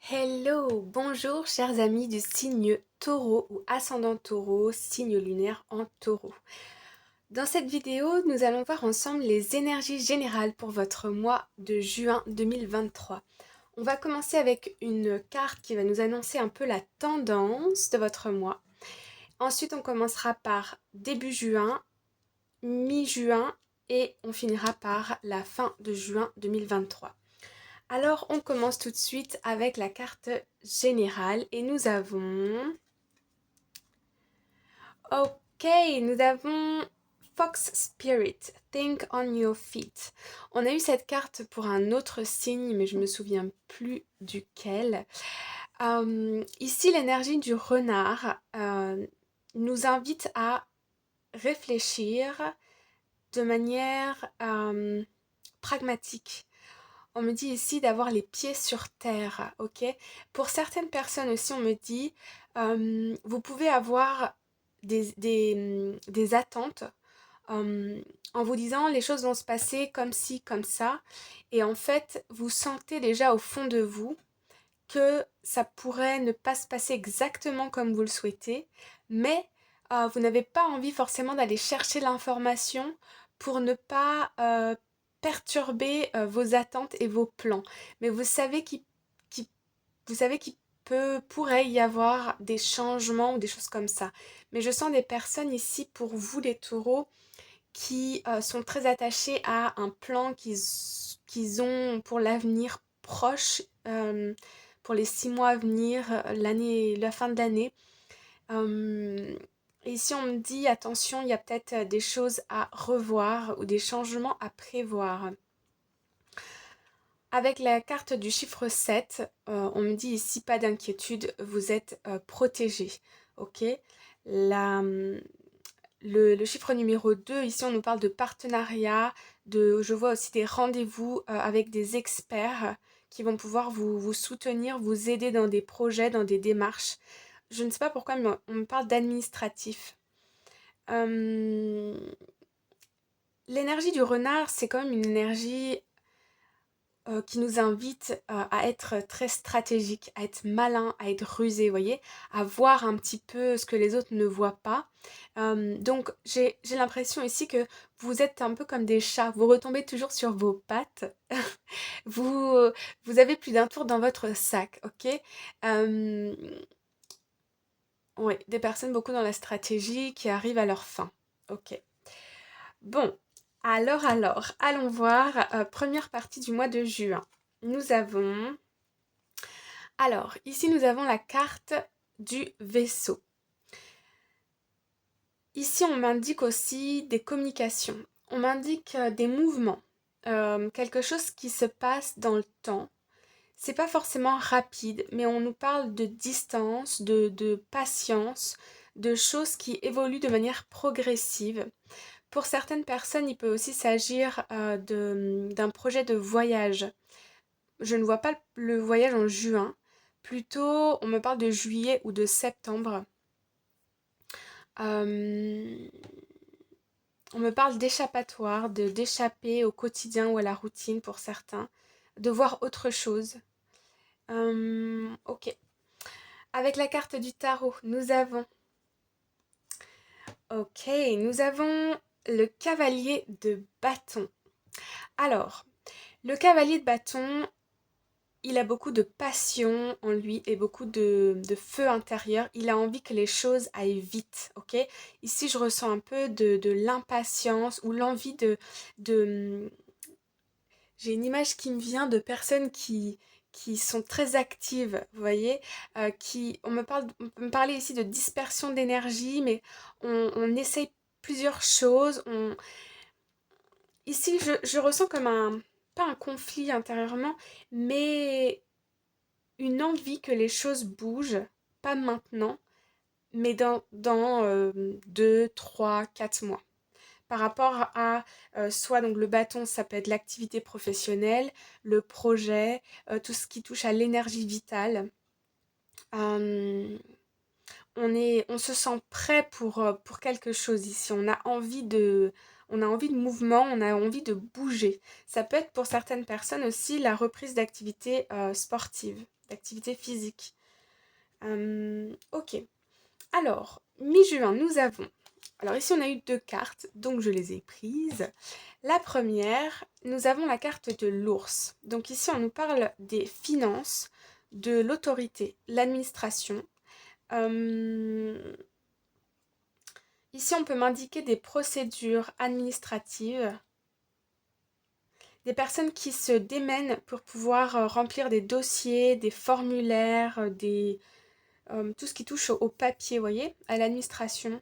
Hello, bonjour chers amis du signe taureau ou ascendant taureau, signe lunaire en taureau. Dans cette vidéo, nous allons voir ensemble les énergies générales pour votre mois de juin 2023. On va commencer avec une carte qui va nous annoncer un peu la tendance de votre mois. Ensuite, on commencera par début juin, mi-juin et on finira par la fin de juin 2023. Alors, on commence tout de suite avec la carte générale et nous avons... Ok, nous avons Fox Spirit, Think on your feet. On a eu cette carte pour un autre signe, mais je me souviens plus duquel. Ici, l'énergie du renard nous invite à réfléchir de manière pragmatique. On me dit ici d'avoir les pieds sur terre, ok? Pour certaines personnes aussi, on me dit, vous pouvez avoir des attentes en vous disant les choses vont se passer comme ci, comme ça. Et en fait, vous sentez déjà au fond de vous que ça pourrait ne pas se passer exactement comme vous le souhaitez, mais vous n'avez pas envie forcément d'aller chercher l'information pour ne pas perturber vos attentes et vos plans. Mais qu'il- vous savez qu'il pourrait y avoir des changements ou des choses comme ça. Mais je sens des personnes ici, pour vous les taureaux, qui sont très attachés à un plan qu'ils ont pour l'avenir proche, pour les 6 mois à venir, la fin de l'année. Et ici, on me dit, attention, il y a peut-être des choses à revoir ou des changements à prévoir. Avec la carte du chiffre 7, on me dit ici, pas d'inquiétude, vous êtes protégé. Ok. La, le chiffre numéro 2, ici on nous parle de partenariat, je vois aussi des rendez-vous avec des experts qui vont pouvoir vous soutenir, vous aider dans des projets, dans des démarches. Je ne sais pas pourquoi, mais on me parle d'administratif. L'énergie du renard, c'est quand même une énergie qui nous invite à être très stratégique, à être malin, à être rusé, vous voyez, à voir un petit peu ce que les autres ne voient pas. Donc j'ai l'impression ici que vous êtes un peu comme des chats, vous retombez toujours sur vos pattes, vous, vous avez plus d'un tour dans votre sac, ok. Ouais, des personnes beaucoup dans la stratégie qui arrivent à leur fin, ok. Bon, alors, allons voir, première partie du mois de juin. Nous avons... Alors, ici nous avons la carte du vaisseau. Ici, on m'indique aussi des communications. On m'indique des mouvements, quelque chose qui se passe dans le temps. C'est pas forcément rapide, mais on nous parle de distance, de patience, de choses qui évoluent de manière progressive. Pour certaines personnes, il peut aussi s'agir d'un projet de voyage. Je ne vois pas le voyage en juin. Plutôt, on me parle de juillet ou de septembre. Euh, on me parle d'échappatoire, d'échapper au quotidien ou à la routine pour certains, de voir autre chose. Ok. Avec la carte du tarot, nous avons... Ok, nous avons le cavalier de bâton. Alors, le cavalier de bâton, il a beaucoup de passion en lui et beaucoup de feu intérieur. Il a envie que les choses aillent vite, ok? Ici, je ressens un peu de l'impatience ou l'envie de... J'ai une image qui me vient de personnes qui sont très actives, vous voyez, on peut me parler ici de dispersion d'énergie, mais on essaye plusieurs choses. Ici, je ressens comme pas un conflit intérieurement, mais une envie que les choses bougent, pas maintenant, mais dans 2, 3, 4 mois. Par rapport à soit donc le bâton, ça peut être l'activité professionnelle, le projet, tout ce qui touche à l'énergie vitale. Euh, on se sent prêt pour quelque chose ici. On a envie de mouvement, on a envie de bouger. Ça peut être pour certaines personnes aussi la reprise d'activité sportive. d'activité physique. Ok. Alors, mi-juin, nous avons... Alors ici, on a eu 2 cartes, donc je les ai prises. La première, nous avons la carte de l'ours. Donc ici, on nous parle des finances, de l'autorité, l'administration. Ici, on peut m'indiquer des procédures administratives, des personnes qui se démènent pour pouvoir remplir des dossiers, des formulaires, tout ce qui touche au papier, vous voyez, à l'administration.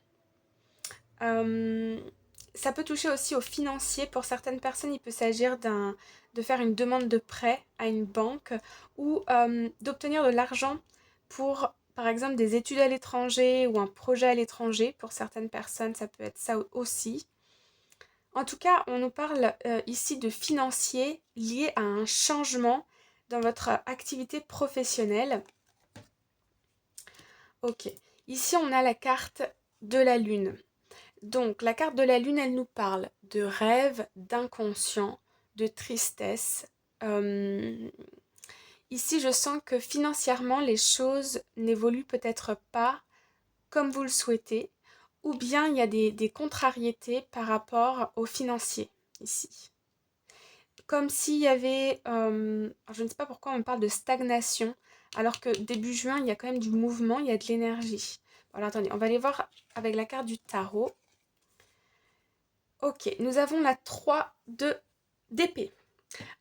Ça peut toucher aussi aux financiers. Pour certaines personnes, il peut s'agir de faire une demande de prêt à une banque ou d'obtenir de l'argent pour, par exemple, des études à l'étranger ou un projet à l'étranger. Pour certaines personnes, ça peut être ça aussi. En tout cas, on nous parle ici de financiers liés à un changement dans votre activité professionnelle. Ok. Ici, on a la carte de la lune. Donc, la carte de la lune, elle nous parle de rêve, d'inconscient, de tristesse. Ici, je sens que financièrement, les choses n'évoluent peut-être pas comme vous le souhaitez, ou bien il y a des contrariétés par rapport aux financiers, ici. Comme s'il y avait, je ne sais pas pourquoi on parle de stagnation, alors que début juin, il y a quand même du mouvement, il y a de l'énergie. Voilà, attendez, on va aller voir avec la carte du tarot. Ok, nous avons la 3 d'épée.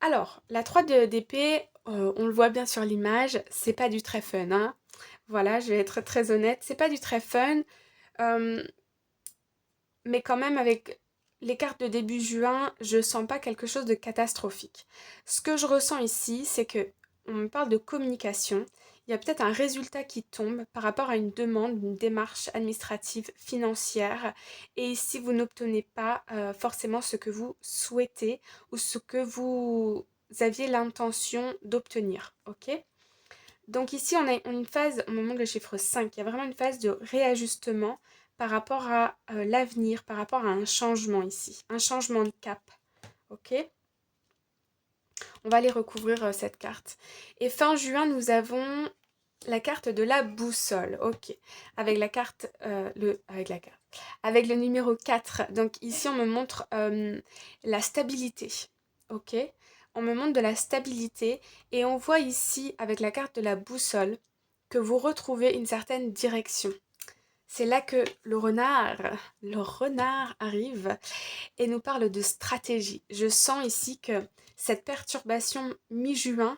Alors, la 3 d'épée, on le voit bien sur l'image, c'est pas du très fun, hein. Voilà, je vais être très honnête, c'est pas du très fun. Mais quand même, avec les cartes de début juin, je sens pas quelque chose de catastrophique. Ce que je ressens ici, c'est que on me parle de communication. Il y a peut-être un résultat qui tombe par rapport à une demande, une démarche administrative, financière. Et ici, vous n'obtenez pas forcément ce que vous souhaitez ou ce que vous aviez l'intention d'obtenir. Ok ? Donc ici, on a une phase, au moment de le chiffre 5, il y a vraiment une phase de réajustement par rapport à l'avenir, par rapport à un changement ici, un changement de cap. Ok ? On va aller recouvrir cette carte. Et fin juin, nous avons la carte de la boussole. Ok. Avec la carte, avec le numéro 4. Donc ici, on me montre la stabilité. Ok ? On me montre de la stabilité et on voit ici, avec la carte de la boussole, que vous retrouvez une certaine direction. C'est là que le renard arrive et nous parle de stratégie. Je sens ici que cette perturbation mi-juin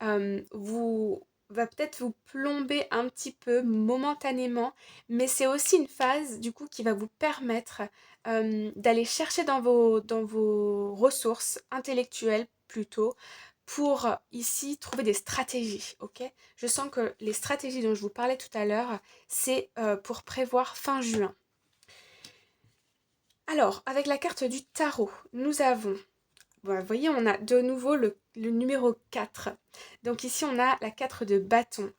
va peut-être vous plomber un petit peu momentanément, mais c'est aussi une phase du coup qui va vous permettre d'aller chercher dans vos ressources intellectuelles plutôt pour ici trouver des stratégies, ok? Je sens que les stratégies dont je vous parlais tout à l'heure, c'est pour prévoir fin juin. Alors, avec la carte du tarot, nous avons, vous voyez, on a de nouveau le numéro 4. Donc ici, on a la 4 de bâton.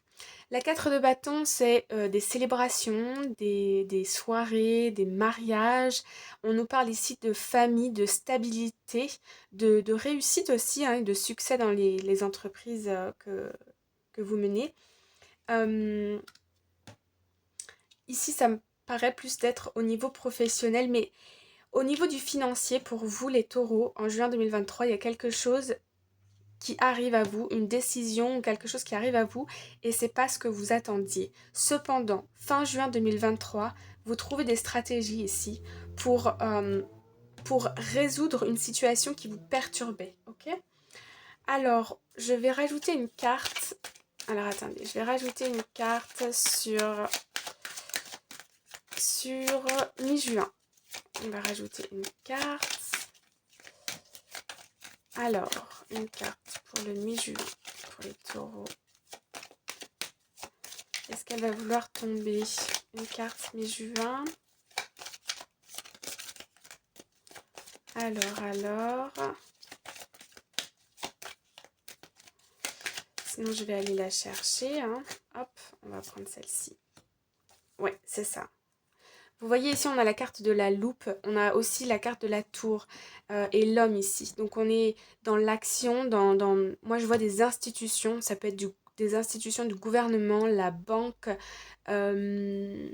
La 4 de bâton, c'est des célébrations, des soirées, des mariages. On nous parle ici de famille, de stabilité, de réussite aussi, hein, de succès dans les entreprises que vous menez. Ici, ça me paraît plus d'être au niveau professionnel, mais au niveau du financier, pour vous les taureaux, en juin 2023, il y a quelque chose qui arrive à vous, une décision ou quelque chose qui arrive à vous et c'est pas ce que vous attendiez. Cependant, fin juin 2023, vous trouvez des stratégies ici pour résoudre une situation qui vous perturbait, ok? Alors, je vais rajouter une carte. Alors, attendez, je vais rajouter une carte sur mi-juin. On va rajouter une carte. Alors, une carte pour le mi-juin, pour les taureaux. Est-ce qu'elle va vouloir tomber? Une carte mi-juin. Alors. Sinon, je vais aller la chercher. Hein. Hop, on va prendre celle-ci. Ouais, c'est ça. Vous voyez ici, on a la carte de la loupe. On a aussi la carte de la tour et l'homme ici. Donc, on est dans l'action, moi, je vois des institutions. Ça peut être des institutions du gouvernement, la banque. euh,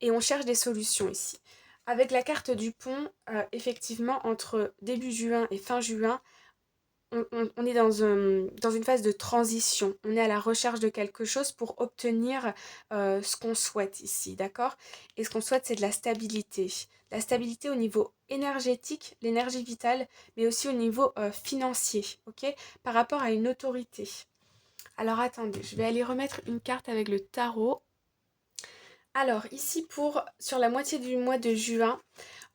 et on cherche des solutions ici. Avec la carte du pont, effectivement, entre début juin et fin juin, on est dans une phase de transition. On est à la recherche de quelque chose pour obtenir ce qu'on souhaite ici, d'accord? Et ce qu'on souhaite, c'est de la stabilité. La stabilité au niveau énergétique, l'énergie vitale, mais aussi au niveau financier, ok? Par rapport à une autorité. Alors attendez, je vais aller remettre une carte avec le tarot. Alors ici sur la moitié du mois de juin,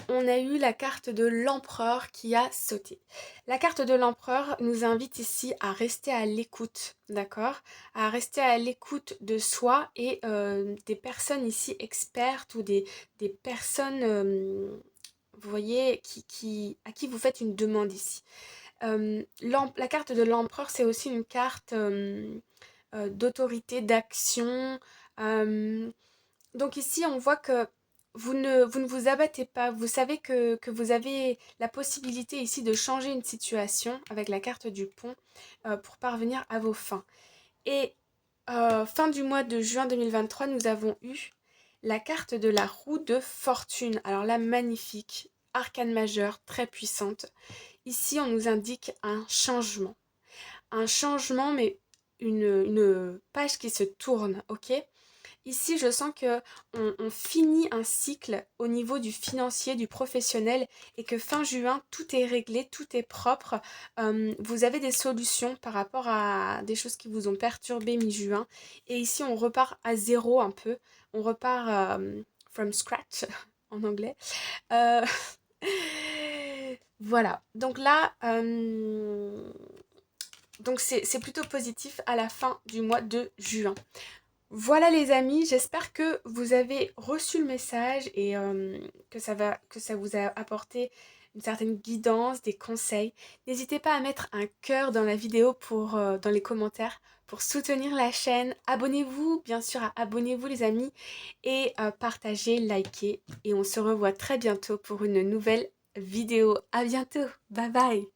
on a eu la carte de l'empereur qui a sauté. La carte de l'empereur nous invite ici à rester à l'écoute, d'accord? À rester à l'écoute de soi et des personnes ici expertes ou des personnes, vous voyez, à qui vous faites une demande ici. La carte de l'empereur, c'est aussi une carte d'autorité, d'action. euh, donc ici, on voit que vous ne vous abattez pas. Vous savez que vous avez la possibilité ici de changer une situation avec la carte du pont pour parvenir à vos fins. Et fin du mois de juin 2023, nous avons eu la carte de la roue de fortune. Alors là, magnifique, arcane majeure, très puissante. Ici, on nous indique un changement. Un changement, mais une page qui se tourne, ok? Ici, je sens que on finit un cycle au niveau du financier, du professionnel, et que fin juin, tout est réglé, tout est propre. Vous avez des solutions par rapport à des choses qui vous ont perturbé mi-juin. Et ici, on repart à zéro un peu. On repart from scratch en anglais. Euh, Voilà. Donc là, donc c'est plutôt positif à la fin du mois de juin. Voilà les amis, j'espère que vous avez reçu le message et que ça vous a apporté une certaine guidance, des conseils. N'hésitez pas à mettre un cœur dans la vidéo dans les commentaires pour soutenir la chaîne. Abonnez-vous, bien sûr, abonnez-vous les amis et partagez, likez et on se revoit très bientôt pour une nouvelle vidéo. À bientôt, bye bye.